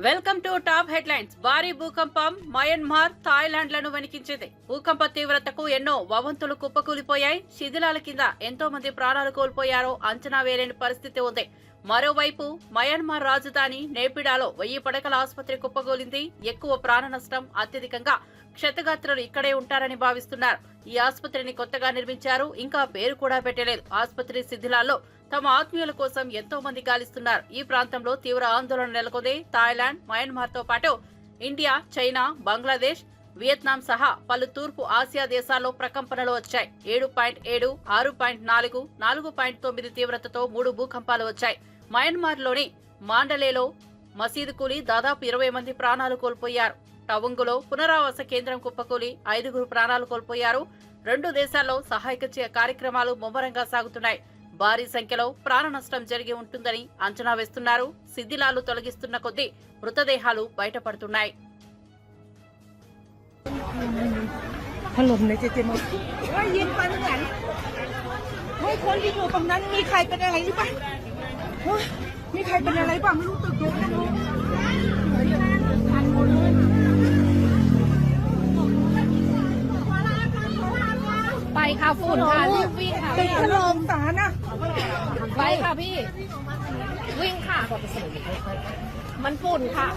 Welcome to top headlines. భారీ భూకంపం Myanmar, థాయిలాండ్లను వణికించింది. భూకంప తీవ్రతకు ఎన్నో భవంతులు కుప్పకూలిపోయాయి. శిథిలాల కింద ఎంతో మంది ప్రాణాలు కోల్పోయారో అంచనా వేయలేని పరిస్థితి ఉంది. మరోవైపు మయన్మార్ రాజధాని నేపిడాలో 1000 పడకల ఆసుపత్రి కుప్పకూలింది. ఎక్కువ ప్రాణ నష్టం, అత్యధికంగా క్షతగాత్రులు ఇక్కడే ఉంటారని భావిస్తున్నారు. ఈ ఆసుపత్రిని కొత్తగా నిర్మించారు, ఇంకా పేరు కూడా పెట్టలేదు. ఆసుపత్రి శిథిలాల్లో తమ ఆత్మీయుల కోసం ఎంతో మంది గాలిస్తున్నారు. ఈ ప్రాంతంలో తీవ్ర ఆందోళన నెలకొంది. థాయిలాండ్, మయన్మార్ తో పాటు ఇండియా, చైనా, బంగ్లాదేశ్, వియత్నాం సహా పలు తూర్పు ఆసియా దేశాల్లో ప్రకంపనలు వచ్చాయి. 7.7, 6.4, 4.9 తీవ్రతతో 3 భూకంపాలు వచ్చాయి. మయన్మార్లోని మాండలేలో మసీదు కూలి దాదాపు 20 మంది ప్రాణాలు కోల్పోయారు. టవంగులో పునరావాస కేంద్రం కుప్పకూలి 5గురు ప్రాణాలు కోల్పోయారు. 2 దేశాల్లో సహాయక కార్యక్రమాలు ముమ్మరంగా సాగుతున్నాయి. భారీ సంఖ్యలో ప్రాణ నష్టం జరిగి ఉంటుందని అంచనా వేస్తున్నారు. శిథిలాలు తొలగిస్తున్న కొద్దీ మృతదేహాలు బయటపడుతున్నాయి.ไปค่ะฝุ่นค่ะรีบวิ่งค่ะพี่ถล่มสารนะไปค่ะพี่วิ่งค่ะมันฝุ่นค่ะ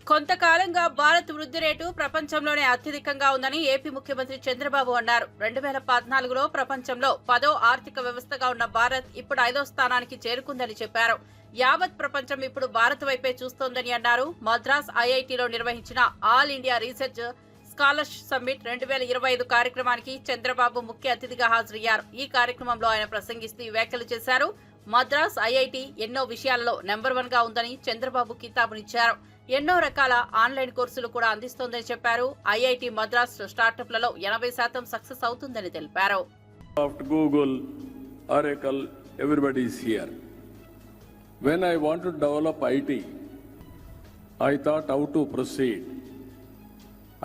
కొంతకాలంగా భారత్ వృద్ధి రేటు ప్రపంచంలోనే అత్యధికంగా ఉందని ఏపీ ముఖ్యమంత్రి చంద్రబాబు అన్నారు. 2014లో ప్రపంచంలో 10వ ఆర్థిక వ్యవస్థగా ఉన్న భారత్ ఇప్పుడు 5వ స్థానానికి చేరుకుందని చెప్పారు. యావత్ ప్రపంచం ఇప్పుడు భారత్ వైపే చూస్తోందని అన్నారు. మద్రాస్ ఐఐటీలో నిర్వహించిన all India research scholars summit 2025 కార్యక్రమానికి చంద్రబాబు ముఖ్య అతిథిగా హాజరయ్యారు. ఈ కార్యక్రమంలో ఆయన ప్రసంగిస్తూ వ్యాఖ్యలు చేశారు. మద్రాస్ ఐఐటీ ఎన్నో విషయాలలో నెంబర్ 1 గా ఉందని చంద్రబాబు కితాబునిచ్చారు. ఎన్నో రకాల ఆన్లైన్ కోర్సులు కూడా అందిస్తోందని చెప్పారు. ఐఐటి మద్రాస్ స్టార్టప్లలో 80% సక్సెస్ అవుతుందని తెలిపారు. Google, Oracle, everybody is here. When I want to develop IT, I thought how to proceed.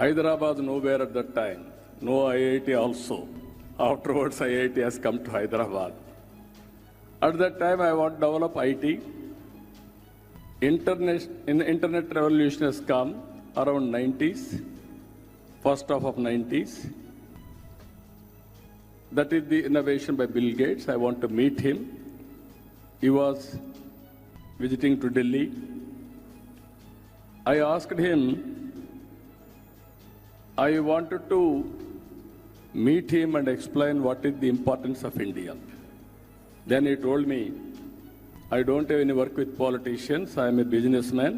Hyderabad nowhere at that time, no IIT also. Afterwards IIT has come to Hyderabad. At that time I want to develop IT. Internet revolution has come around 90s, first half of 90s. That is the innovation by Bill Gates. I want to meet him. He was visiting to Delhi. I asked him, I wanted to meet him and explain what is the importance of India. Then he told me, I don't have any work with politicians. I am a businessman,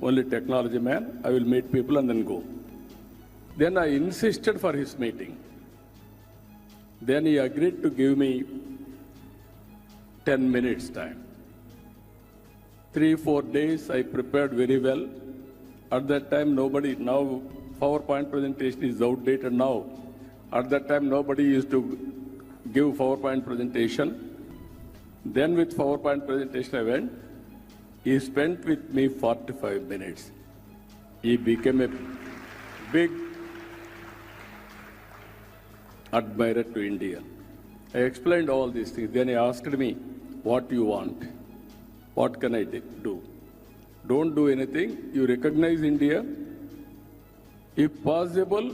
only technology man. I will meet people and then go. Then I insisted for his meeting. Then he agreed to give me 10 minutes time. 3-4 days I prepared very well. At that time nobody, now PowerPoint presentation is outdated now. At that time nobody used to give PowerPoint presentation. Then with PowerPoint presentation I went. He spent with me 45 minutes. He became a big admirer to India. I explained all these things. Then he asked me, what you want? What can I do? Don't do anything. You recognize India. If possible,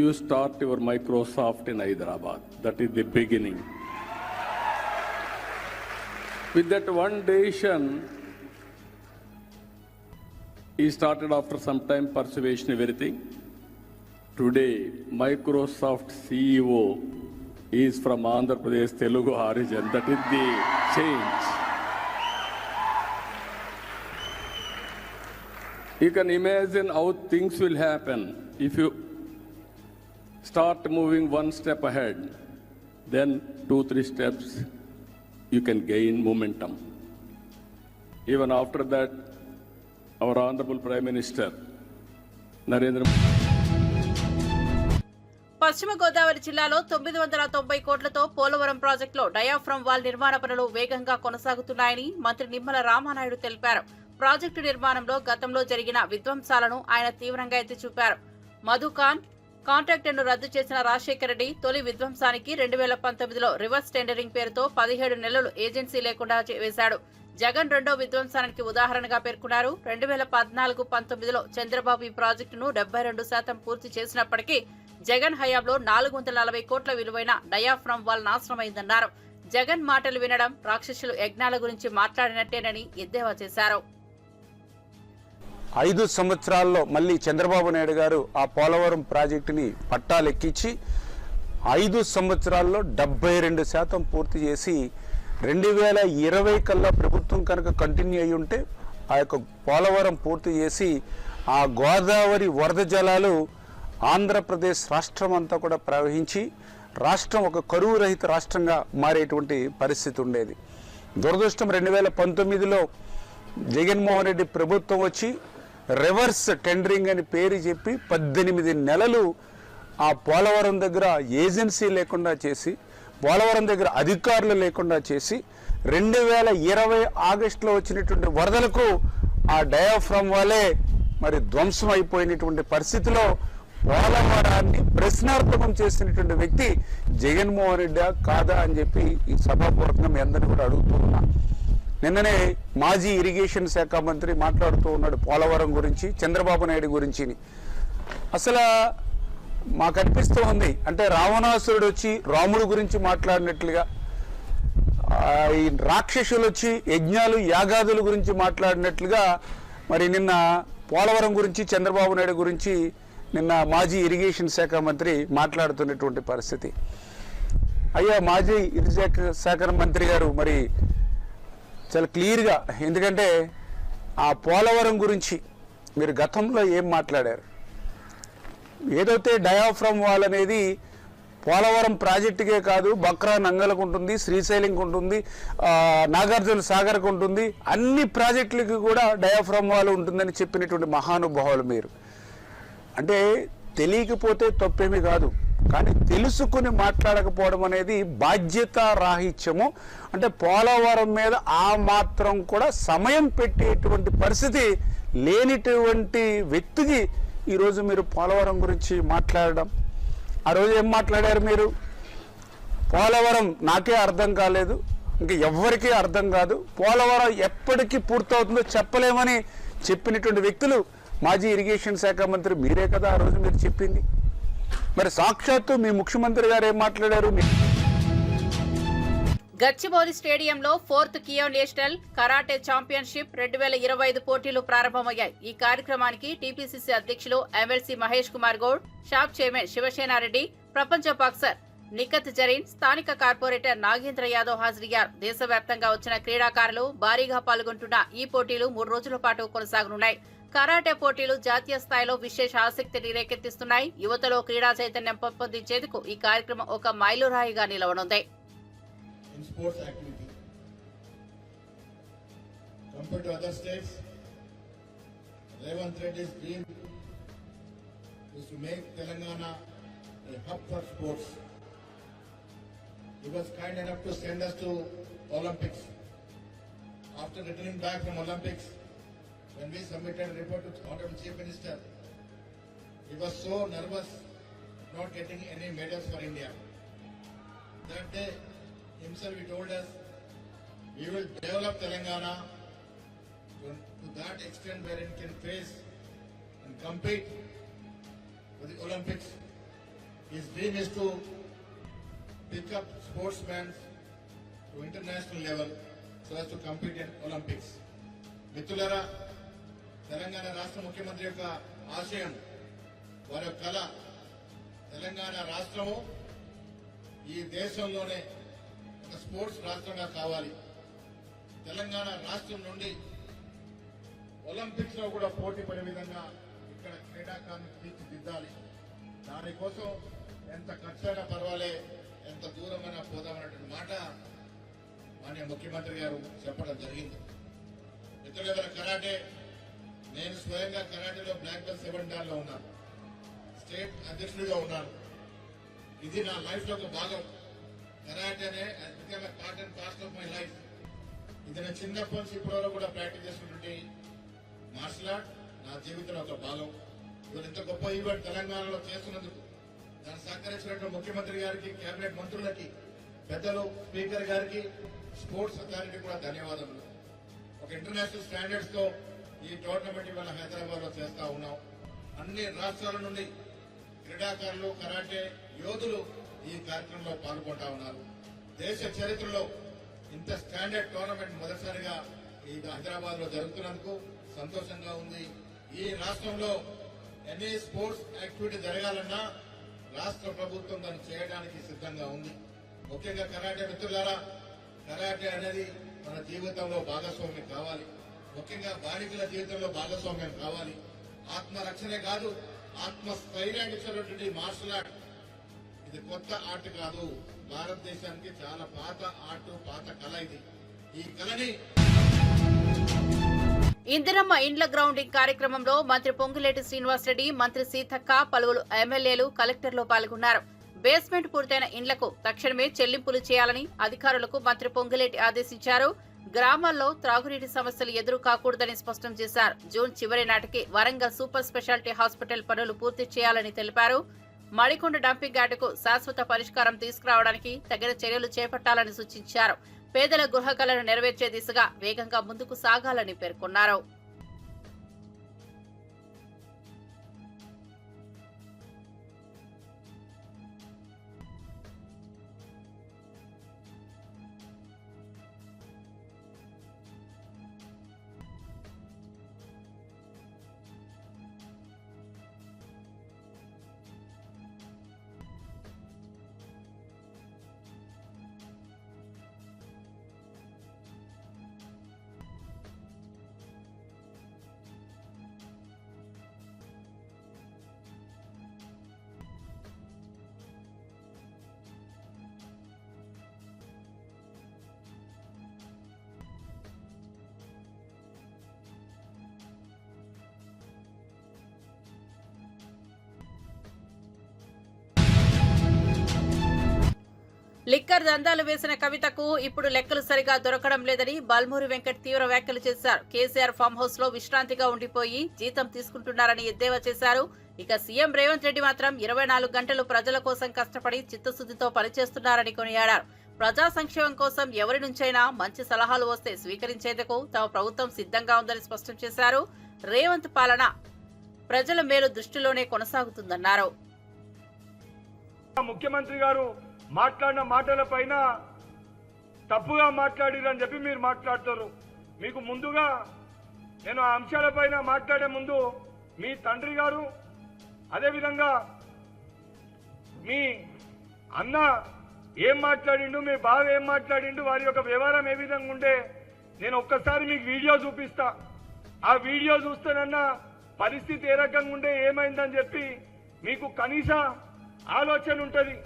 you start your Microsoft in Hyderabad. That is the beginning. With that one decision, he started after some time persuasion, everything. Today, Microsoft CEO is from Andhra Pradesh, Telugu origin. That is the change. You can imagine how things will happen if you start moving one step ahead, then 2-3 steps you can gain momentum. Even after that, our Honorable Prime Minister, Narendra పశ్చిమ గోదావరి జిల్లాలో 990 కోట్లతో పోలవరం ప్రాజెక్టులో diaphragm wall నిర్మాణ పనులు వేగంగా కొనసాగుతున్నాయని మంత్రి నిమ్మల రామానాయుడు తెలిపారు. Project నిర్మాణంలో గతంలో జరిగిన విధ్వంసాలను ఆయన తీవ్రంగా ఎత్తి చూపారు. మధుఖాన్ కాంట్రాక్టును రద్దు చేసిన రాజశేఖర రెడ్డి తొలి విధ్వంసానికి 2019లో రివర్స్ టెండరింగ్ పేరుతో 17 నెలలు ఏజెన్సీ లేకుండా వేశాడు. జగన్ రెండో విధ్వంసానికి ఉదాహరణగా పేర్కొన్నారు. 2014-19లో చంద్రబాబు ఈ ప్రాజెక్టును 72% పూర్తి చేసినప్పటికీ జగన్ హయాంలో 440 కోట్ల విలువైన డయాఫ్రమ్ వాల్ నాశనమైందన్నారు. జగన్ మాటలు వినడం రాక్షసులు యజ్ఞాల గురించి మాట్లాడినట్టేనని ఎద్దేవా చేశారు. 5 సంవత్సరాల్లో మళ్ళీ చంద్రబాబు నాయుడు గారు ఆ పోలవరం ప్రాజెక్టుని పట్టాలెక్కించి 5 సంవత్సరాల్లో 72% పూర్తి చేసి 2020 కల్లా ప్రభుత్వం కనుక కంటిన్యూ అయ్యి ఉంటే ఆ యొక్క పోలవరం పూర్తి చేసి ఆ గోదావరి వరద జలాలు ఆంధ్రప్రదేశ్ రాష్ట్రం అంతా కూడా ప్రవహించి రాష్ట్రం ఒక కరువు రహిత రాష్ట్రంగా మారేటువంటి పరిస్థితి ఉండేది. దురదృష్టం 2019లో జగన్మోహన్ రెడ్డి ప్రభుత్వం వచ్చి రివర్స్ టెండరింగ్ అని పేరు చెప్పి 18 నెలలు ఆ పోలవరం దగ్గర ఏజెన్సీ లేకుండా చేసి పోలవరం దగ్గర అధికారులు లేకుండా చేసి 2020 ఆగస్టులో వచ్చినటువంటి వరదలకు ఆ డయాఫ్రమ్ వాలే మరి ధ్వంసం అయిపోయినటువంటి పరిస్థితిలో పోలవరాన్ని ప్రశ్నార్థకం చేసినటువంటి వ్యక్తి జగన్మోహన్ రెడ్డి కాదా అని చెప్పి ఈ సభాపూర్వకంగా మీ అందరినీ కూడా అడుగుతూ ఉన్నా. నిన్ననే మాజీ ఇరిగేషన్ శాఖ మంత్రి మాట్లాడుతూ ఉన్నాడు పోలవరం గురించి, చంద్రబాబు నాయుడు గురించి. అసలు మాకు అనిపిస్తూ ఉంది అంటే రావణాసురుడు వచ్చి రాముడు గురించి మాట్లాడినట్లుగా, ఈ రాక్షసులు వచ్చి యజ్ఞాలు యాగాదుల గురించి మాట్లాడినట్లుగా మరి నిన్న పోలవరం గురించి చంద్రబాబు నాయుడు గురించి నిన్న మాజీ ఇరిగేషన్ శాఖ మంత్రి మాట్లాడుతున్నటువంటి పరిస్థితి. అయ్యా మాజీ ఇరిగేషన్ శాఖ మంత్రి గారు మరి చాలా క్లియర్గా, ఎందుకంటే ఆ పోలవరం గురించి మీరు గతంలో ఏం మాట్లాడారు? ఏదైతే డయాఫ్రమ్ వాల్ అనేది పోలవరం ప్రాజెక్టుకే కాదు, బక్రా నంగలకు ఉంటుంది, శ్రీశైలంకి ఉంటుంది, నాగార్జున సాగర్కు ఉంటుంది, అన్ని ప్రాజెక్టులకి కూడా డయాఫ్రమ్ వాల్ ఉంటుందని చెప్పినటువంటి మహానుభావులు మీరు. అంటే తెలియకపోతే తప్పేమీ కాదు, కానీ తెలుసుకుని మాట్లాడకపోవడం అనేది బాధ్యత రాహిత్యము. అంటే పోలవరం మీద ఆ మాత్రం కూడా సమయం పెట్టేటువంటి పరిస్థితి లేనిటువంటి వ్యక్తికి ఈరోజు మీరు పోలవరం గురించి మాట్లాడడం. ఆ రోజు ఏం మాట్లాడారు మీరు? పోలవరం నాకే అర్థం కాలేదు, ఇంకా ఎవ్వరికీ అర్థం కాదు, పోలవరం ఎప్పటికీ పూర్తవుతుందో చెప్పలేమని చెప్పినటువంటి వ్యక్తులు మాజీ ఇరిగేషన్ శాఖ మంత్రి మీరే కదా ఆ రోజు మీరు చెప్పింది. మరి సాక్షాత్తు మీ ముఖ్యమంత్రి గారు ఏం మాట్లాడారు? గచ్చిబౌలి స్టేడియంలో 4th Keon national karate championship 2025 పోటీలు ప్రారంభమయ్యాయి. ఈ కార్యక్రమానికి టీపీసీసీ అధ్యక్షులు MLC Mahesh Kumar Goud, shop chairman Shiva Sena Reddy, ప్రపంచ బాక్సర్ నిఖత్ జరీన్, స్థానిక కార్పొరేటర్ నాగేంద్ర యాదవ్ హాజరయ్యారు. దేశవ్యాప్తంగా వచ్చిన క్రీడాకారులు భారీగా పాల్గొంటున్న ఈ పోటీలు 3 రోజుల పాటు కొనసాగనున్నాయి. కరాటే పోటీలు జాతీయ స్థాయిలో విశేష ఆసక్తిని రేకెత్తిస్తున్నాయి. యువతలో క్రీడా చైతన్యం పెంపొందించేందుకు ఈ కార్యక్రమం ఒక మైలురాయిగా నిలవనుంది. In sports activity. Compared to other states, Revanth Reddy's dream is to make Telangana a hub for sports. He was kind enough to send us to Olympics. After returning back from Olympics, when we submitted a report to the Honorable Chief Minister, he was so nervous not getting any medals for India. That day, himself he told us, we will develop Telangana to that extent where it can face and compete for the Olympics. His dream is to pick up sportsmen to international level so as to compete in Olympics. మిత్రులారా, తెలంగాణ రాష్ట్ర ముఖ్యమంత్రి యొక్క ఆశయం, వారి యొక్క కళ, తెలంగాణ రాష్ట్రము ఈ దేశంలోనే ఒక స్పోర్ట్స్ రాష్ట్రంగా కావాలి. తెలంగాణ రాష్ట్రం నుండి ఒలింపిక్స్ లో కూడా పోటీ పడే విధంగా ఇక్కడ క్రీడాకారులను తీర్చిదిద్దాలి. దానికోసం ఎంత ఖర్చైనా పర్వాలే, ఎంత దూరమైనా పోదామన్నటువంటి మాట మాన్య ముఖ్యమంత్రి గారు చెప్పడం జరిగింది. మిత్రుల కరాటే, నేను స్వయంగా కరాటేలో బ్లాక్ బెల్ట్ 7 డాన్ లో ఉన్నాను, స్టేట్ అధ్యక్షుడిగా ఉన్నాను. ఇది నా లైఫ్ లో ఒక భాగం. కరాటేనే become a part and parcel of my life. ఇది నేను చిన్నప్పటి నుంచి ఇప్పటి వరకు కూడా ప్రాక్టీస్ చేస్తున్నటువంటి మార్షల్ ఆర్ట్ నా జీవితంలో ఒక భాగం. ఇవాళ ఇంత గొప్ప ఈవెంట్ తెలంగాణలో చేస్తున్నందుకు దాన్ని సహకరించినట్టు ముఖ్యమంత్రి గారికి, కేబినెట్ మంత్రులకి, పెద్దలు, స్పీకర్ గారికి, స్పోర్ట్స్ అథారిటీ కూడా ధన్యవాదములు. ఒక ఇంటర్నేషనల్ స్టాండర్డ్స్ తో ఈ టోర్నమెంట్ ఇవాళ హైదరాబాద్ లో చేస్తా ఉన్నాం. అన్ని రాష్ట్రాల నుండి క్రీడాకారులు, కరాటే యోధులు ఈ కార్యక్రమంలో పాల్గొంటా ఉన్నారు. దేశ చరిత్రలో ఇంత స్టాండర్డ్ టోర్నమెంట్ మొదటిసారిగా ఈ హైదరాబాద్ లో జరుగుతున్నందుకు సంతోషంగా ఉంది. ఈ రాష్ట్రంలో ఎన్ని స్పోర్ట్స్ యాక్టివిటీ జరగాలన్నా రాష్ట్ర ప్రభుత్వం దాన్ని చేయడానికి సిద్ధంగా ఉంది. ముఖ్యంగా కరాటే మిత్రులారా, కరాటే అనేది మన జీవితంలో భాగస్వామ్యం కావాలి. ముఖ్యంగా బాలికల జీవితంలో భాగస్వామ్యం కావాలి. ఆత్మరక్షణే కాదు, ఆత్మస్థైర్యాన్ని ఇచ్చినటువంటి మార్షల్ ఆర్ట్ ఇది కొత్త ఆర్ట్ కాదు. భారతదేశానికి చాలా పాత ఆర్ట్, పాత కళ ఇది. ఈ కళని ఇందిరమ్మ ఇండ్ల గ్రౌండింగ్ కార్యక్రమంలో మంత్రి పొంగులేటి శ్రీనివాసరెడ్డి, మంత్రి సీతక్క, పలువురు ఎమ్మెల్యేలు, కలెక్టర్లు పాల్గొన్నారు. బేస్మెంట్ పూర్తయిన ఇండ్లకు తక్షణమే చెల్లింపులు చేయాలని అధికారులకు మంత్రి పొంగులేటి ఆదేశించారు. గ్రామాల్లో త్రాగునీటి సమస్యలు ఎదురు కాకూడదని స్పష్టం చేశారు. జూన్ చివరి నాటికి వరంగల్ సూపర్ స్పెషాలిటీ హాస్పిటల్ పనులు పూర్తి చేయాలని తెలిపారు. మడికొండ డంపింగ్ యార్డుకు శాశ్వత పరిష్కారం తీసుకురావడానికి తగిన చర్యలు చేపట్టాలని సూచించారు. పేదల గృహ కలను నెరవేర్చే దిశగా వేగంగా ముందుకు సాగాలని పేర్కొన్నారు. లిక్కర్ దందాలు వేసిన కవితకు ఇప్పుడు లెక్కలు సరిగా దొరకడం లేదని బల్మూరి వెంకట్ తీవ్ర వ్యాఖ్యలు చేశారు. కేసీఆర్ ఫామ్ హౌస్ లో విశ్రాంతిగా ఉండిపోయి జీతం తీసుకుంటున్నారని ఎద్దేవా చేశారు. ఇక సీఎం రేవంత్ రెడ్డి మాత్రం 24 గంటలు ప్రజల కోసం కష్టపడి చిత్తశుద్దితో పనిచేస్తున్నారని కొనియాడారు. ప్రజా సంక్షేమం కోసం ఎవరి నుంచైనా మంచి సలహాలు వస్తే స్వీకరించేందుకు తమ ప్రభుత్వం సిద్ధంగా ఉందని స్పష్టం చేశారు. రేవంత్ పాలన ప్రజల మేలు దృష్టిలోనే కొనసాగుతుందన్నారు. ముఖ్యమంత్రి గారు మాట్లాడిన మాటల పైన తప్పుగా మాట్లాడిరని చెప్పి మీరు మాట్లాడుతారు. మీకు ముందుగా నేను ఆ అంశాలపైన మాట్లాడే ముందు మీ తండ్రి గారు, అదేవిధంగా మీ అన్న ఏం మాట్లాడిండు, మీ బావ ఏం మాట్లాడిండు, వారి యొక్క వ్యవహారం ఏ విధంగా ఉండే నేను ఒక్కసారి మీకు వీడియో చూపిస్తా. ఆ వీడియో చూస్తేనన్నా పరిస్థితి ఏ రకంగా ఉండే, ఏమైందని చెప్పి మీకు కనీస ఆలోచన ఉంటుంది.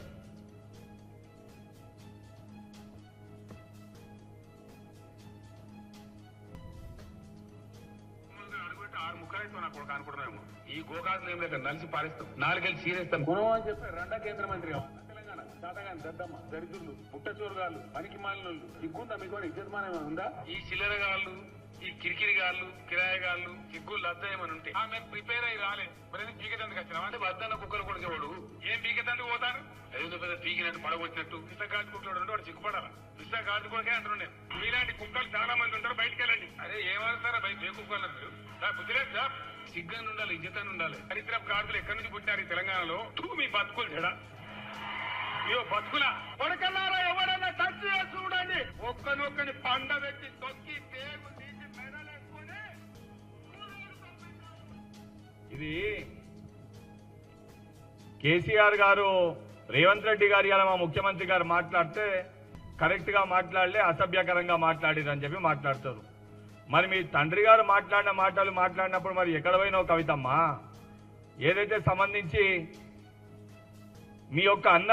అనుకుంటున్నాము ఈ గోకాసులు ఏం లేదు, నలిసి పారేస్తాం, 4 ఏళ్ళు సీరేస్తాం గుణం అని చెప్పి రెండో కేంద్ర మంత్రి తెలంగాణ శాతగాని దద్దమ్మ దరిద్రులు పుట్టచోరుగాళ్ళు పనికి మాలినోళ్ళు సిగ్గుందా మీకు? ఇజ్జతమానం ఉందా? ఈ చిల్లరగాళ్ళు, ఈ కిరికిరిగాళ్ళు, కిరాయగాళ్ళు సిగ్గులు అద్దాయమని ఉంటే మేము ప్రిపేర్ అయ్యి రాలే. మరి పీకెతందుకు వచ్చినా అంటే వద్దన్న కుక్కలు కొడుకేవాడు ఏం పీకెతందుకు పోతాను? ఏదో పెద్ద పీకినట్టు పడగొచ్చినట్టు పిస్తా కాచుకుంటాడు వాడు సిగ్గుపడాలా? పిస్తా కాచుకోకే అంటున్నాను. మీలాంటి కుక్కలు చాలా మంది ఉంటారు, బయటకు వెళ్ళండి. అరే ఏమవుతారా బయట కుక్కలు మీరు? బుద్ధిలేదు సార్, సిగ్గాన్ని ఉండాలి, ఇజ్జతాన్ని ఉండాలి. చరిత్ర కార్డులు ఎక్కడి నుంచి పుట్టారు ఈ తెలంగాణలో? మీ బతుకులు చెడా మీరు బతుకుల కొడకన్నారా? ఎవడన్నా టచ్ చేసి చూడండి, ఒక్కనొక్కని పండ పెట్టి తొక్కి తేగు తీసి మెడలేసుకొని. ఇది కేసీఆర్ గారు రేవంత్ రెడ్డి గారు ఇలా మా ముఖ్యమంత్రి గారు మాట్లాడితే కరెక్ట్ గా మాట్లాడలే, అసభ్యకరంగా మాట్లాడిరని చెప్పి మాట్లాడతారు. మరి మీ తండ్రి గారు మాట్లాడిన మాటలు మాట్లాడినప్పుడు మరి ఎక్కడ పోయినావు కవితమ్మా? ఏదైతే సంబంధించి మీ యొక్క అన్న,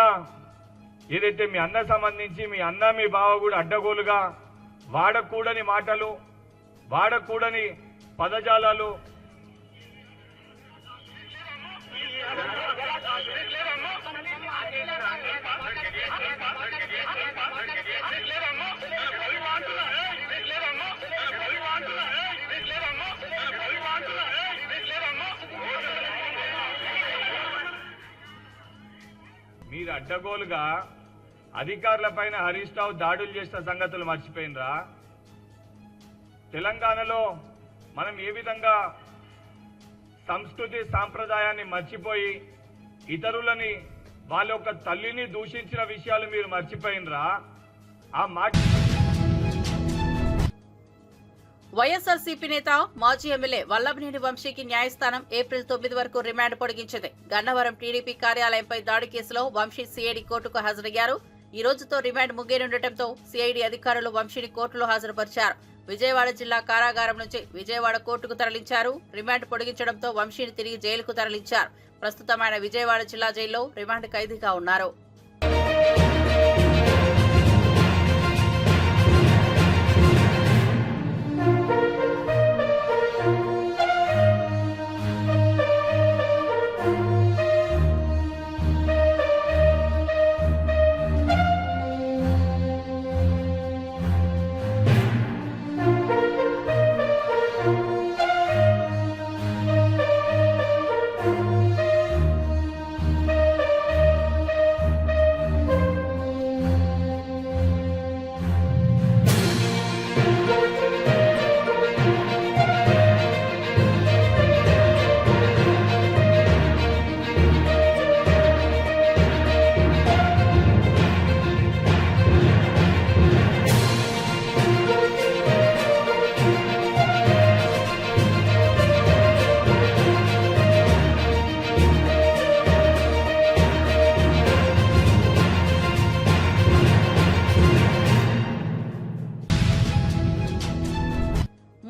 ఏదైతే మీ అన్న సంబంధించి మీ అన్న మీ బావ కూడా అడ్డగోలుగా వాడకూడని మాటలు, వాడకూడని పదజాలాలు అడ్డగోలుగా అధికారులపైన హరీష్ రావు దాడులు చేసిన సంగతులు మర్చిపోయినరా? తెలంగాణలో మనం ఏ విధంగా సంస్కృతి సాంప్రదాయాన్ని మర్చిపోయి ఇతరులని వాళ్ళ యొక్క తల్లిని దూషించిన విషయాలు మీరు మర్చిపోయినరా? ఆ మాట వైఎస్ఆర్సీపీ నేత మాజీ ఎమ్మెల్యే వల్లభనేని వంశీకి న్యాయస్థానం ఏప్రిల్ 9 వరకు రిమాండ్ పొడిగించింది. గన్నవరం టీడీపీ కార్యాలయంపై దాడి కేసులో వంశీ సిఐడి కోర్టుకు హాజరయ్యారు. ఈ రోజుతో రిమాండ్ ముగియనుండటంతో సిఐడి అధికారులు వంశీని కోర్టులో హాజరుపరిచారు. విజయవాడ జిల్లా కారాగారం నుంచి విజయవాడ కోర్టుకు తరలించారు. రిమాండ్ పొడిగించడంతో వంశీని తిరిగి జైలుకు తరలించారు. ప్రస్తుతం ఆయన విజయవాడ జిల్లా జైల్లో రిమాండ్ ఖైదీగా ఉన్నారు.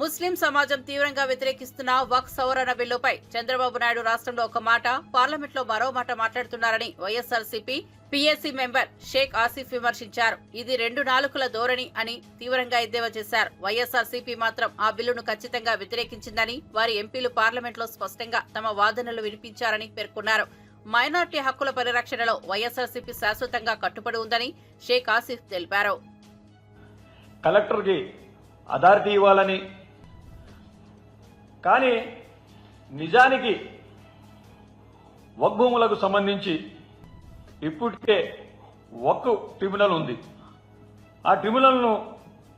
ముస్లిం సమాజం తీవ్రంగా వ్యతిరేకిస్తున్న వక్ఫ్ సవరణ బిల్లుపై చంద్రబాబు నాయుడు రాష్ట్రంలో ఒక మాట, పార్లమెంట్లో మరో మాట మాట్లాడుతున్నారని వైఎస్ఆర్సీపీ పీఎస్సీ మెంబర్ షేక్ ఆసిఫ్ విమర్శించారు. ఇది 2 నాలుకల ధోరణి అని తీవ్రంగా ఎద్దేవా చేశారు. వైఎస్ఆర్సీపీ మాత్రం ఆ బిల్లును ఖచ్చితంగా వ్యతిరేకించిందని, వారి ఎంపీలు పార్లమెంట్లో స్పష్టంగా తమ వాదనలు వినిపించారని పేర్కొన్నారు. మైనార్టీ హక్కుల పరిరక్షణలో వైఎస్ఆర్సీపీ శాశ్వతంగా కట్టుబడి ఉందని షేక్ ఆసిఫ్ తెలిపారు. కలెక్టర్కి అథారిటీ ఇవ్వాలని, కానీ నిజానికి వక్ఫ్ భూములకు సంబంధించి ఇప్పటికే వక్ఫ్ ట్రిబ్యునల్ ఉంది. ఆ ట్రిబ్యునల్ను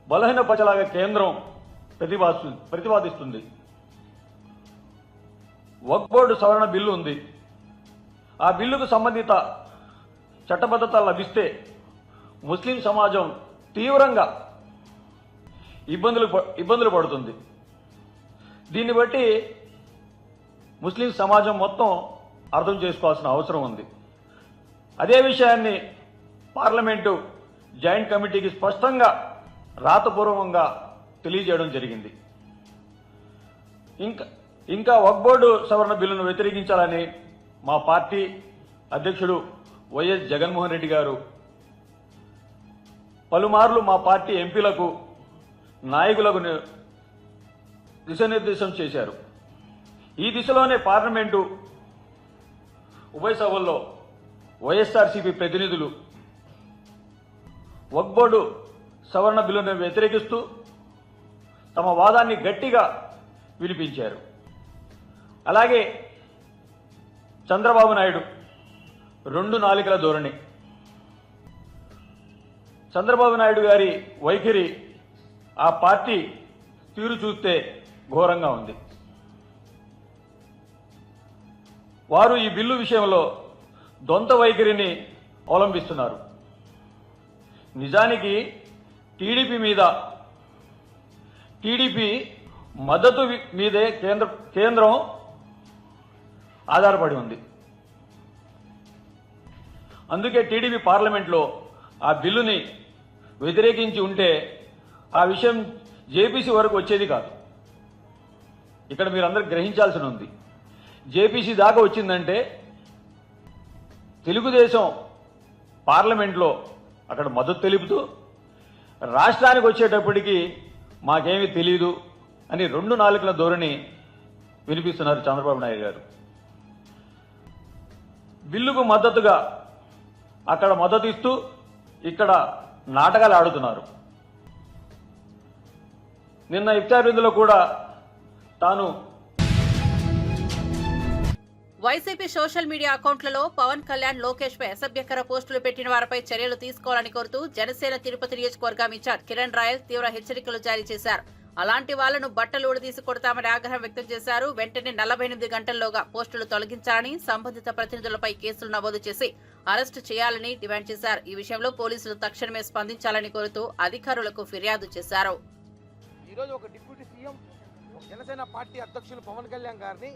బలహీనపరచలాగా కేంద్రం ప్రతిపాదిస్తుంది. వక్ఫ్ బోర్డు సవరణ బిల్లు ఉంది. ఆ బిల్లుకు సంబంధిత చట్టబద్ధత లభిస్తే ముస్లిం సమాజం తీవ్రంగా ఇబ్బందులు పడుతుంది. దీన్ని బట్టి ముస్లిం సమాజం మొత్తం అర్థం చేసుకోవాల్సిన అవసరం ఉంది. అదే విషయాన్ని పార్లమెంటు జాయింట్ కమిటీకి స్పష్టంగా రాతపూర్వకంగా తెలియజేయడం జరిగింది. ఇంకా వక్ఫ్ బోర్డు సవరణ బిల్లును వ్యతిరేకించాలని మా పార్టీ అధ్యక్షుడు వైఎస్ జగన్మోహన్ రెడ్డి గారు పలుమార్లు మా పార్టీ ఎంపీలకు, నాయకులకు దిశానిర్దేశం చేశారు. ఈ దిశలోనే పార్లమెంటు ఉభయ సభల్లో వైఎస్ఆర్సీపీ ప్రతినిధులు వక్ఫ్ బోర్డు సవరణ బిల్లును వ్యతిరేకిస్తూ తమ వాదాన్ని గట్టిగా వినిపించారు. అలాగే చంద్రబాబు నాయుడు 2 నాలుకల ధోరణి. చంద్రబాబు నాయుడు గారి వైఖరి, ఆ పార్టీ తీరు చూస్తే ఘోరంగా ఉంది. వారు ఈ బిల్లు విషయంలో దొంత వైఖరిని అవలంబిస్తున్నారు. నిజానికి టీడీపీ మద్దతు మీదే కేంద్రం ఆధారపడి ఉంది. అందుకే టీడీపీ పార్లమెంట్లో ఆ బిల్లుని వ్యతిరేకించి ఉంటే ఆ విషయం జేపీసీ వరకు వచ్చేది కాదు. ఇక్కడ మీరందరూ గ్రహించాల్సి ఉంది. జేపీసీ దాకా వచ్చిందంటే తెలుగుదేశం పార్లమెంట్లో అక్కడ మద్దతు తెలుపుతూ రాష్ట్రానికి వచ్చేటప్పటికి మాకేమీ తెలియదు అని 2 నాలుకల ధోరణి వినిపిస్తున్నారు చంద్రబాబు నాయుడు గారు. బిల్లుకు మద్దతుగా అక్కడ మద్దతు ఇస్తూ ఇక్కడ నాటకాలు ఆడుతున్నారు. నిన్న ఇఫ్తార్ విందులో కూడా తాను వైసీపీ సోషల్ మీడియా అకౌంట్లలో పవన్ కళ్యాణ్, లోకేష్ పై అసభ్యకర పోస్టులు పెట్టిన వారిపై చర్యలు తీసుకోవాలని కోరుతూ జనసేన తిరుపతి నియోజకవర్గం ఇన్ఛార్జ్ కిరణ్ రాయల్ తీవ్ర హెచ్చరికలు జారీ చేశారు. అలాంటి వాళ్లను బట్టలు ఊడదీసి కొడతామని ఆగ్రహం వ్యక్తం చేశారు. వెంటనే 48 గంటల్లోగా పోస్టులు తొలగించాలని, సంబంధిత ప్రతినిధులపై కేసులు నమోదు చేసి అరెస్టు చేయాలని డిమాండ్ చేశారు. ఈ విషయంలో పోలీసులు తక్షణమే స్పందించాలని కోరుతూ అధికారులకు ఫిర్యాదు చేశారు. ఈరోజు ఒక డిప్యూటీ సీఎం జనసేన పార్టీ అధ్యక్షులు పవన్ కళ్యాణ్ గారిని,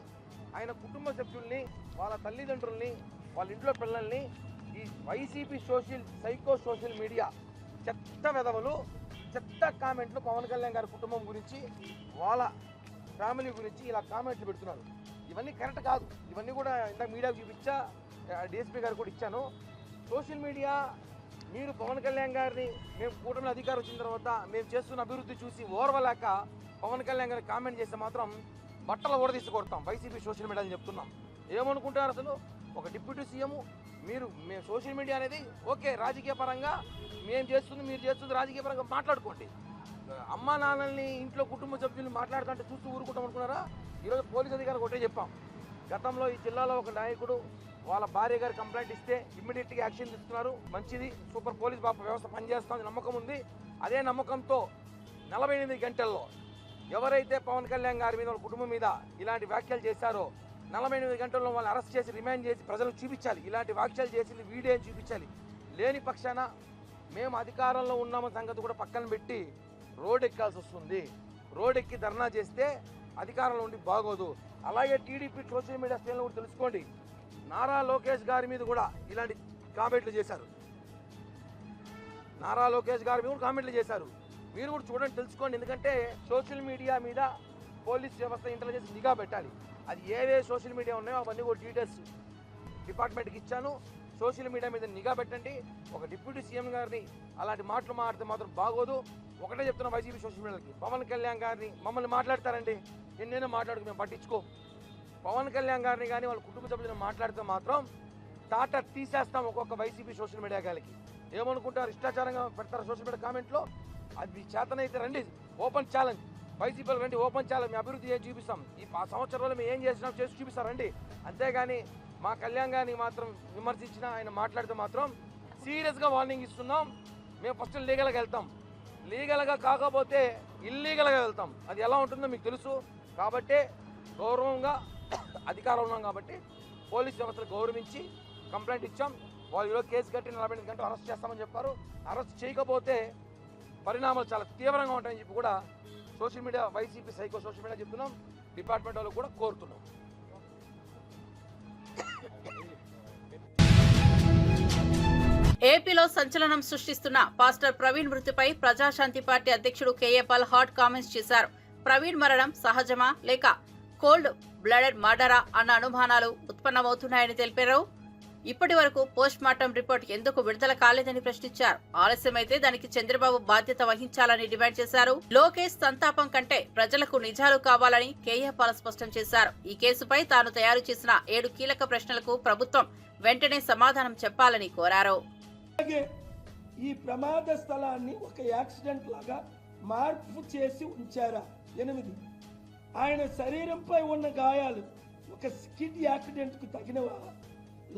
ఆయన కుటుంబ సభ్యుల్ని, వాళ్ళ తల్లిదండ్రుల్ని, వాళ్ళ ఇంట్లో పిల్లల్ని ఈ వైసీపీ సోషల్ మీడియా చెత్త వెధవలు, చెత్త కామెంట్లు పవన్ కళ్యాణ్ గారి కుటుంబం గురించి, వాళ్ళ ఫ్యామిలీ గురించి ఇలా కామెంట్లు పెడుతున్నారు. ఇవన్నీ కరెక్ట్ కాదు. ఇవన్నీ కూడా ఇందాక మీడియాకు చూపించా, డిఎస్పీ గారు కూడా ఇచ్చాను. సోషల్ మీడియా మీరు పవన్ కళ్యాణ్ గారిని, మేము కూటమి అధికారం వచ్చిన తర్వాత మేము చేస్తున్న అభివృద్ధి చూసి ఓర్వలేక పవన్ కళ్యాణ్ గారిని కామెంట్ చేస్తే మాత్రం బట్టలు ఊడదీసి కొడతాం వైసీపీ సోషల్ మీడియా అని చెప్తున్నాం. ఏమనుకుంటారు అసలు? ఒక డిప్యూటీ సీఎం మేము సోషల్ మీడియా అనేది ఓకే, రాజకీయ పరంగా మేము చేస్తుంది, మీరు చేస్తుంది రాజకీయ పరంగా మాట్లాడుకోండి. అమ్మా నాన్నల్ని, ఇంట్లో కుటుంబ సభ్యులు మాట్లాడుతుంటే చూస్తూ ఊరుకుంటాం అనుకున్నారా? ఈరోజు పోలీస్ అధికారులకు ఒకటే చెప్పాం. గతంలో ఈ జిల్లాలో ఒక నాయకుడు వాళ్ళ భార్య గారు కంప్లైంట్ ఇస్తే ఇమ్మీడియట్గా యాక్షన్ తీసుకున్నారు. మంచిది, సూపర్ పోలీస్ వ్యవస్థ పనిచేస్తుంది, నమ్మకం ఉంది. అదే నమ్మకంతో 48 గంటల్లో ఎవరైతే పవన్ కళ్యాణ్ గారి మీద, వాళ్ళ కుటుంబం మీద ఇలాంటి వ్యాఖ్యలు చేశారో 48 గంటల్లో వాళ్ళు అరెస్ట్ చేసి రిమాండ్ చేసి ప్రజలకు చూపించాలి. ఇలాంటి వ్యాఖ్యలు చేసింది వీడియో చూపించాలి. లేని పక్షాన మేము అధికారంలో ఉన్నామన్న సంగతి కూడా పక్కన పెట్టి రోడ్ ఎక్కాల్సి వస్తుంది. రోడ్ ఎక్కి ధర్నా చేస్తే అధికారంలో ఉండి బాగోదు. అలాగే టీడీపీ సోషల్ మీడియా శ్రేణులు కూడా తెలుసుకోండి. నారా లోకేష్ గారి మీద కూడా ఇలాంటి కామెంట్లు చేశారు. నారా లోకేష్ గారి మీద కూడా కామెంట్లు చేశారు. మీరు కూడా చూడండి, తెలుసుకోండి. ఎందుకంటే సోషల్ మీడియా మీద పోలీస్ వ్యవస్థ, ఇంటెలిజెన్స్ నిఘా పెట్టాలి. అది ఏవే సోషల్ మీడియా ఉన్నాయో అవన్నీ కూడా డీటెయిల్స్ డిపార్ట్మెంట్కి ఇచ్చాను. సోషల్ మీడియా మీద నిఘా పెట్టండి. ఒక డిప్యూటీ సీఎం గారిని అలాంటి మాటలు మాట్లాడితే మాత్రం బాగోదు. ఒకటే చెప్తున్నా వైసీపీ సోషల్ మీడియాకి, పవన్ కళ్యాణ్ గారిని మమ్మల్ని మాట్లాడతారండి, ఎన్నైనా మాట్లాడుకు మేము పట్టించుకో. పవన్ కళ్యాణ్ గారిని కానీ వాళ్ళ కుటుంబ సభ్యులను మాట్లాడితే మాత్రం టాటా తీసేస్తాం ఒక్కొక్క వైసీపీ సోషల్ మీడియా గారికి. ఏమనుకుంటారు? ఇష్టాచారంగా పెడతారు సోషల్ మీడియా కామెంట్లో. అది చేతనైతే రండి, ఓపెన్ ఛాలెంజ్. వైసీపీలు రండి, ఓపెన్ ఛాలెంజ్. మీ అభివృద్ధి ఏం చూపిస్తాం, ఈ సంవత్సరాలు మేము ఏం చేసినా చేసి చూపిస్తారండి. అంతేగాని మా కళ్యాణ్ గారిని మాత్రం విమర్శించినా, ఆయన మాట్లాడితే మాత్రం సీరియస్గా వార్నింగ్ ఇస్తున్నాం. మేము ఫస్ట్ లీగల్గా వెళ్తాం. లీగల్గా కాకపోతే ఇల్లీగల్గా వెళ్తాం. అది ఎలా ఉంటుందో మీకు తెలుసు. కాబట్టి గౌరవంగా అధికారం ఉన్నాం కాబట్టి పోలీస్ వ్యవస్థలు గౌరవించి కంప్లైంట్ ఇచ్చాం. వాళ్ళు ఈరోజు కేసు కట్టి 48 గంటలు అరెస్ట్ చేస్తామని చెప్పారు. అరెస్ట్ చేయకపోతే పరిణామాలు చాలా తీవ్రంగా ఉంటాయని చెప్పి కూడా social media, YCP social media చెప్తున్నాం. డిపార్ట్మెంట్ వాళ్ళు కూడా కోరుతున్నాం. ఏపీలో సంచలనం సృష్టిస్తున్న పాస్టర్ ప్రవీణ్ మృతిపై ప్రజాశాంతి పార్టీ అధ్యక్షుడు కేఏ పాల్ హాట్ కామెంట్స్ చేశారు. ప్రవీణ్ మరణం సహజమా లేక కోల్డ్ బ్లడెడ్ మర్డరా అన్న అనుమానాలు ఉత్పన్నమవుతున్నాయని తెలిపారు. ఇప్పటి వరకు పోస్ట్ మార్టం రిపోర్ట్ ఎందుకు విడుదల కాలేదని ప్రశ్నించారు. ఆలస్యమైతే దానికి చంద్రబాబు బాధ్యత వహించాలని డిమాండ్ చేశారు. లోకేష్ సంతాపం కంటే ప్రజలకు నిజాలు కావాలని కేఏ పాల్ స్పష్టం చేశారు. ఈ కేసుపై తాను తయారు చేసిన 7 కీలక ప్రశ్నలకు ప్రభుత్వం వెంటనే సమాధానం చెప్పాలని కోరారు. అలాగే ఈ ప్రమాద స్థలాన్ని ఒక యాక్సిడెంట్ లాగా మార్పు చేసి ఉంచారా? 8 ఆయన శరీరంపై ఉన్న గాయాలు ఒక స్కిడ్ యాక్సిడెంట్ కు తగినవా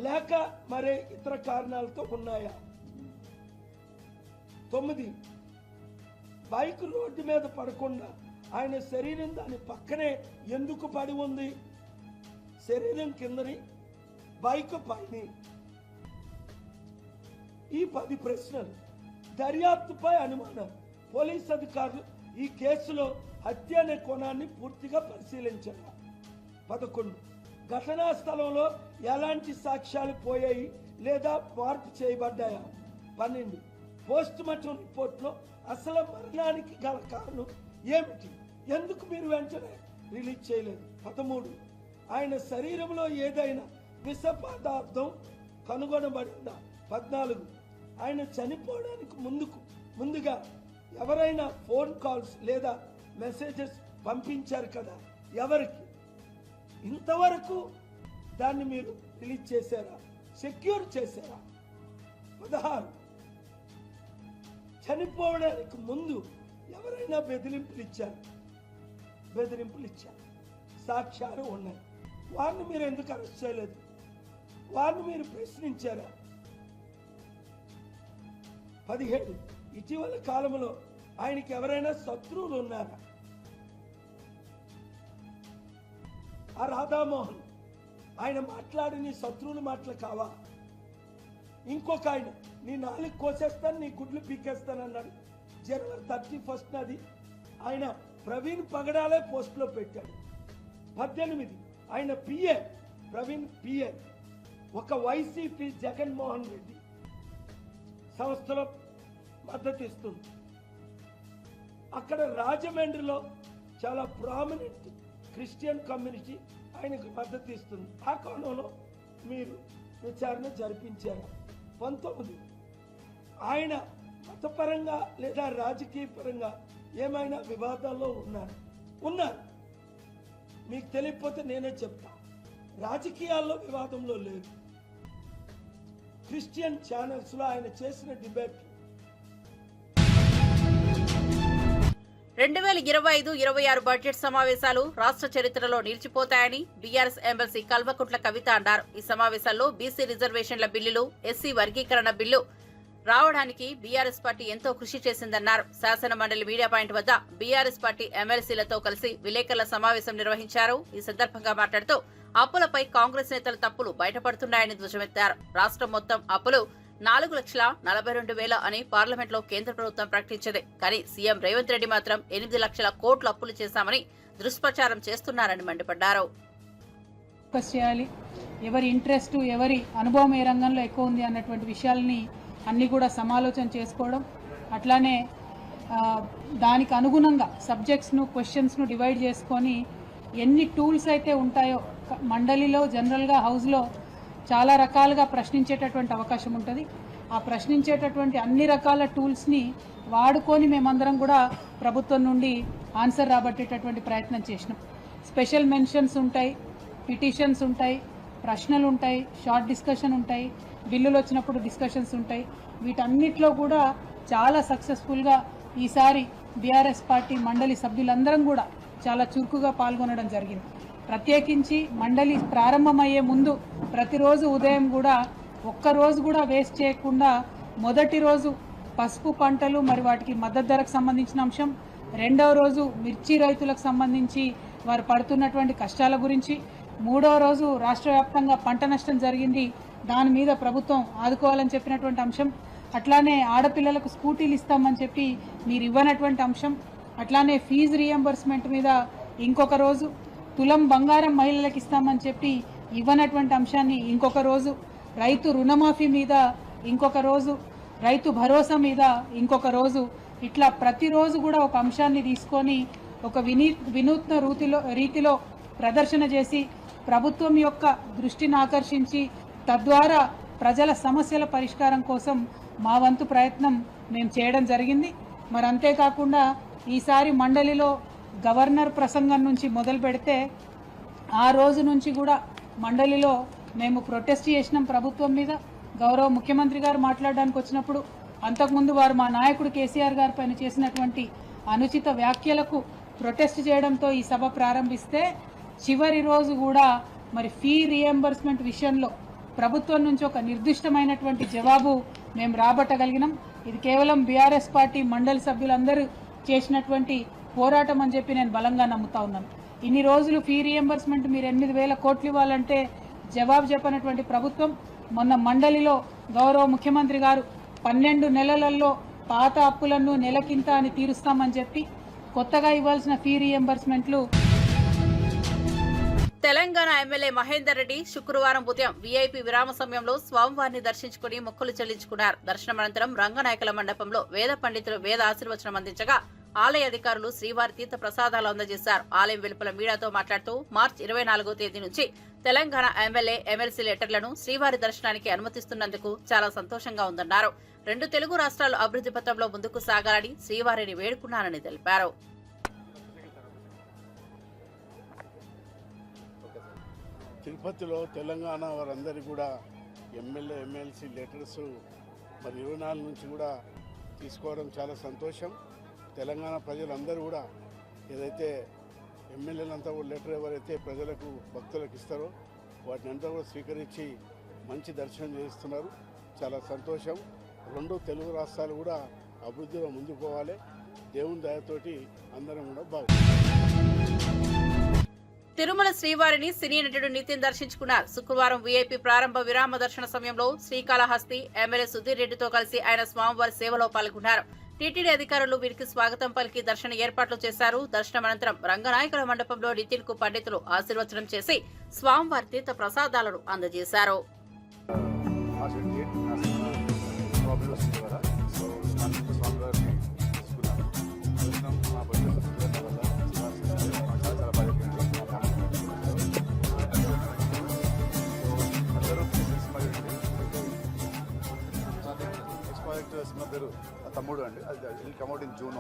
లేక మరే ఇతర కారణాలతో ఉన్నాయా? 9 బైక్ రోడ్డు మీద పడకుండా ఆయన శరీరం దాని పక్కనే ఎందుకు పడి ఉంది? శరీరం కిందని, బైక్ పైన. ఈ 10 ప్రశ్నలు. దర్యాప్తుపై అనుమానం. పోలీస్ అధికారులు ఈ కేసులో హత్య అనే కోణాన్ని పూర్తిగా పరిశీలించారు. 11 ఘటనా స్థలంలో ఎలాంటి సాక్ష్యాలు పోయాయి లేదా మార్పు చేయబడ్డాయా? 12 పోస్ట్ మార్టం రిపోర్ట్లో అసలు మరణానికి గల కారణం ఏమిటి? ఎందుకు మీరు వెంటనే రిలీజ్ చేయలేదు? 13 ఆయన శరీరంలో ఏదైనా విష పదార్థం కనుగొనబడిందా? 14 ఆయన చనిపోవడానికి ముందుగా ఎవరైనా ఫోన్ కాల్స్ లేదా మెసేజెస్ పంపించారు కదా, ఎవరికి? ఇంతవరకు దాన్ని మీరు రిలీజ్ చేశారా? సెక్యూర్ చేశారా? 16 చనిపోవడానికి ముందు ఎవరైనా బెదిరింపులు ఇచ్చారు, సాక్ష్యాలు ఉన్నాయి. వారిని మీరు ఎందుకు అరెస్ట్ చేయలేదు? వారిని మీరు ప్రశ్నించారా? 17 ఇటీవల కాలంలో ఆయనకి ఎవరైనా శత్రువులు ఉన్నారా? ఆ రాధామోహన్ ఆయన మాట్లాడిన శత్రువుల మాటలు కావా? ఇంకొక ఆయన నీ నాలుగు కోసేస్తాను, నీ గుడ్లు పీకేస్తాను అన్నాడు. జనవరి 31 అది ఆయన ప్రవీణ్ పగడాలే పోస్టులో పెట్టాడు. 18 ఆయన పిఏ ప్రవీణ్ పిఏ ఒక వైసీపీ జగన్మోహన్ రెడ్డి సంస్థలో మద్దతు ఇస్తుంది. అక్కడ రాజమండ్రిలో చాలా ప్రామినెంట్ క్రిస్టియన్ కమ్యూనిటీ ఆయనకు మద్దతు ఇస్తుంది. ఆ కోణంలో మీరు విచారణ జరిపించారు. 19 ఆయన మతపరంగా లేదా రాజకీయ పరంగా ఏమైనా వివాదాల్లో ఉన్నారు. మీకు తెలియకపోతే నేనే చెప్తా. రాజకీయాల్లో వివాదంలో లేదు. క్రిస్టియన్ ఛానల్స్ లో ఆయన చేసిన డిబేట్ 2025-26 బడ్జెట్ సమావేశాలు రాష్ట్ర చరిత్రలో నిలిచిపోతాయని బీఆర్ఎస్ ఎమ్మెల్సీ కల్వకుంట్ల కవిత అన్నారు. ఈ సమావేశాల్లో బీసీ రిజర్వేషన్ల బిల్లులు, ఎస్సీ వర్గీకరణ బిల్లు రావడానికి బీఆర్ఎస్ పార్టీ ఎంతో కృషి చేసిందన్నారు. శాసన మండలి మీడియా పాయింట్ వద్ద బీఆర్ఎస్ పార్టీ ఎమ్మెల్సీలతో కలిసి విలేకరుల సమావేశం నిర్వహించారు. ఈ సందర్భంగా మాట్లాడుతూ అప్పులపై కాంగ్రెస్ నేతల తప్పులు బయటపడుతున్నాయని ధ్వజమెత్తారు. రాష్ట్రం మొత్తం అప్పులు 4,42,000 అని పార్లమెంట్లో కేంద్ర ప్రభుత్వం ప్రకటించింది. కానీ సీఎం రేవంత్ రెడ్డి మాత్రం 8 లక్షల కోట్లు అప్పులు చేశామని దుష్ప్రచారం చేస్తున్నారని మండిపడ్డారు. ఎవరి ఇంట్రెస్ట్, ఎవరి అనుభవం ఏ రంగంలో ఎక్కువ ఉంది అన్నటువంటి విషయాలని అన్ని కూడా సమాలోచన చేసుకోవడం, అట్లానే దానికి అనుగుణంగా సబ్జెక్ట్స్ను, క్వశ్చన్స్ను డివైడ్ చేసుకొని ఎన్ని టూల్స్ అయితే ఉంటాయో మండలిలో, జనరల్గా హౌస్లో చాలా రకాలుగా ప్రశ్నించేటటువంటి అవకాశం ఉంటుంది. ఆ ప్రశ్నించేటటువంటి అన్ని రకాల టూల్స్ని వాడుకొని మేమందరం కూడా ప్రభుత్వం నుండి ఆన్సర్ రాబట్టేటటువంటి ప్రయత్నం చేసినాం. స్పెషల్ మెన్షన్స్ ఉంటాయి, పిటిషన్స్ ఉంటాయి, ప్రశ్నలు ఉంటాయి, షార్ట్ డిస్కషన్ ఉంటాయి, బిల్లులు వచ్చినప్పుడు డిస్కషన్స్ ఉంటాయి. వీటన్నిటిలో కూడా చాలా సక్సెస్ఫుల్గా ఈసారి బీఆర్ఎస్ పార్టీ మండలి సభ్యులందరం కూడా చాలా చురుకుగా పాల్గొనడం జరిగింది. ప్రత్యేకించి మండలి ప్రారంభమయ్యే ముందు ప్రతిరోజు ఉదయం కూడా ఒక్కరోజు కూడా వేస్ట్ చేయకుండా మొదటి రోజు పసుపు పంటలు మరి వాటికి మద్దతు ధరకు సంబంధించిన అంశం, రెండవ రోజు మిర్చి రైతులకు సంబంధించి వారు పడుతున్నటువంటి కష్టాల గురించి, మూడవ రోజు రాష్ట్ర వ్యాప్తంగా పంట నష్టం జరిగింది, దాని మీద ప్రభుత్వం ఆదుకోవాలని చెప్పినటువంటి అంశం, అట్లానే ఆడపిల్లలకు స్కూటీలు ఇస్తామని చెప్పి మీరు ఇవ్వనటువంటి అంశం, అట్లానే ఫీజు రీఎంబర్స్మెంట్ మీద ఇంకొక రోజు, తులం బంగారం మహిళలకు ఇస్తామని చెప్పి ఇవ్వనటువంటి అంశాన్ని ఇంకొక రోజు, రైతు రుణమాఫీ మీద ఇంకొక రోజు, రైతు భరోసా మీద ఇంకొక రోజు, ఇట్లా ప్రతిరోజు కూడా ఒక అంశాన్ని తీసుకొని ఒక వినూత్న రీతిలో ప్రదర్శన చేసి ప్రభుత్వం యొక్క దృష్టిని ఆకర్షించి తద్వారా ప్రజల సమస్యల పరిష్కారం కోసం మా వంతు ప్రయత్నం మేము చేయడం జరిగింది. మరి అంతేకాకుండా ఈసారి మండలిలో గవర్నర్ ప్రసంగం నుంచి మొదలు పెడితే ఆ రోజు నుంచి కూడా మండలిలో మేము ప్రొటెస్ట్ చేసినాం ప్రభుత్వం మీద. గౌరవ ముఖ్యమంత్రి గారు మాట్లాడడానికి వచ్చినప్పుడు అంతకుముందు వారు మా నాయకుడు కేసీఆర్ గారి పైన చేసినటువంటి అనుచిత వ్యాఖ్యలకు ప్రొటెస్ట్ చేయడంతో ఈ సభ ప్రారంభిస్తే చివరి రోజు కూడా మరి ఫీ రీఎంబర్స్మెంట్ విషయంలో ప్రభుత్వం నుంచి ఒక నిర్దిష్టమైనటువంటి జవాబు మేము రాబట్టగలిగినాం. ఇది కేవలం బీఆర్ఎస్ పార్టీ మండలి సభ్యులందరూ చేసినటువంటి పోరాటం అని చెప్పి నేను బలంగా నమ్ముతా ఉన్నాను. ఇన్ని రోజులు ఫీ రీఎంబర్స్మెంట్ మీరు 8,000 కోట్లు ఇవ్వాలంటే జవాబు చెప్పనటువంటి ప్రభుత్వం మొన్న మండలిలో గౌరవ ముఖ్యమంత్రి గారు 12 నెలలలో పాత అప్పులను నెలకింత అని తీరుస్తామని చెప్పి కొత్తగా ఇవ్వాల్సిన ఫీ రీఎంబర్స్మెంట్లు. తెలంగాణ ఎమ్మెల్యే మహేందర్ రెడ్డి శుక్రవారం ఉదయం వీఐపీ విరామ సమయంలో స్వామివారిని దర్శించుకుని మొక్కులు చెల్లించుకున్నారు. దర్శనం అనంతరం రంగనాయకుల మండపంలో వేద పండితులు వేద ఆశీర్వచనం అందించగా ఆలయ అధికారులు శ్రీవారి తీర్థ ప్రసాదాలు అందజేశారు. ఆలయం వెలుపల మీడియాతో మాట్లాడుతూ మార్చి 24వ తేదీ నుంచి తెలంగాణ ఎమ్మెల్యే, ఎమ్మెల్సీ లెటర్లను శ్రీవారి దర్శనానికి అనుమతిస్తున్నందుకు చాలా సంతోషంగా ఉందన్నారు. 2 తెలుగు రాష్ట్రాలు అభివృద్ధి పథంలో ముందుకు సాగాలని శ్రీవారిని వేడుకున్నారని తెలిపారు. తిరుపతిలో తెలంగాణ వారందరికీ కూడా ఎమ్మెల్యే, ఎమ్మెల్సీ లెటర్స్ మరి 24 నుంచి కూడా తీసుకోవడం చాలా సంతోషం. తెలంగాణ ప్రజలందరూ కూడా ఏదైతే ఎమ్మెల్యేలంతా కూడా లెటర్ ఎవరైతే ప్రజలకు భక్తులకు ఇస్తారో వాటిని అంతా కూడా స్వీకరించి మంచి దర్శనం చేస్తున్నారు. చాలా సంతోషం. 2 తెలుగు రాష్ట్రాలు కూడా అభివృద్ధిలో ముందుకు పోవాలి. దేవుని దయతోటి అందరం కూడా తిరుమల శ్రీవారిని సినీ నటుడు నితిన్ దర్శించుకున్నారు. శుక్రవారం వీఐపీ ప్రారంభ విరామ దర్శన సమయంలో శ్రీకాళహస్తి ఎమ్మెల్యే సుధీర్ రెడ్డితో కలిసి ఆయన స్వామివారి సేవలో పాల్గొన్నారు. టీటీడీ అధికారులు వీరికి స్వాగతం పలికి దర్శన ఏర్పాట్లు చేశారు. దర్శనం అనంతరం రంగనాయకుల మండపంలో నితిన్ కు పండితులు ఆశీర్వచనం చేసి స్వామివారి తీర్థ ప్రసాదాలను అందజేశారు. సినిమా పేరు తమ్ముడు అండి. అది కమ్ అవుట్ ఇన్ జూన్.